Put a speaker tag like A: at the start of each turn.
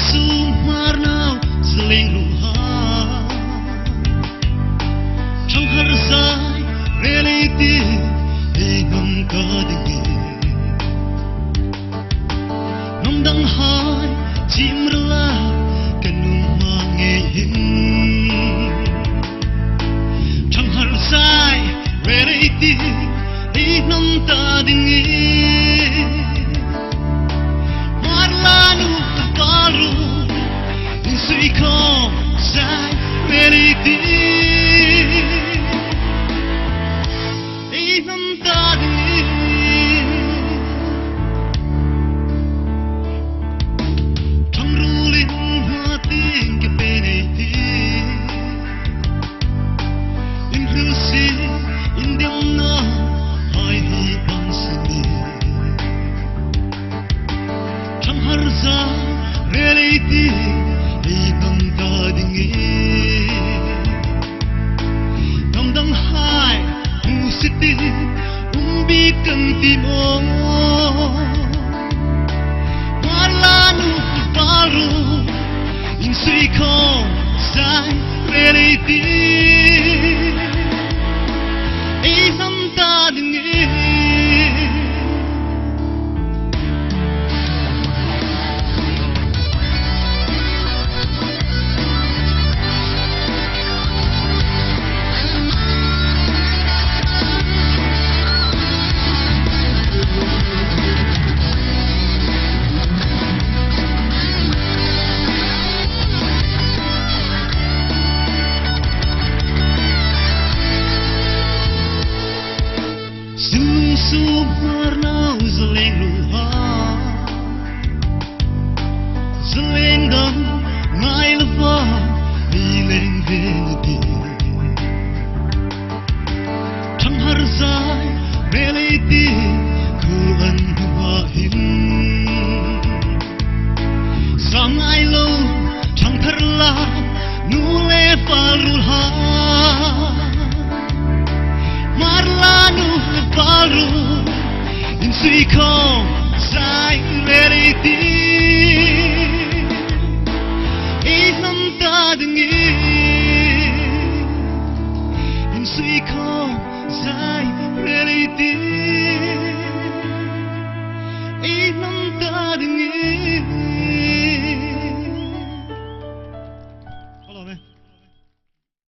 A: Sumarnau seling luha trong har sai reality để ngâm ca dingi ngâm đắng hai chim rela kanum mange hin trong har sai reality để ngâm ta dingi marlanu baru Sui kong sai reality Ei nam ta đi Trong ru linh hoa tiếng cái bên ấy đi In hương si in điệu na hai hi bằng sự đi Trong har ra reality Ngâm ta dingi ngâm đắng hai mu siti umbi kan tim o marlanu baru in sui ko sai reality ei ngâm ta dingi Sumarnau seling luha seling dang ngai leva bileng veldi trong har sai reality ku an hua hin sang ai lo trong thar la nu le falul ha marlanu baru in sui kong sai reality ei nam ta dingi in sui kong sai reality ei nam ta dingi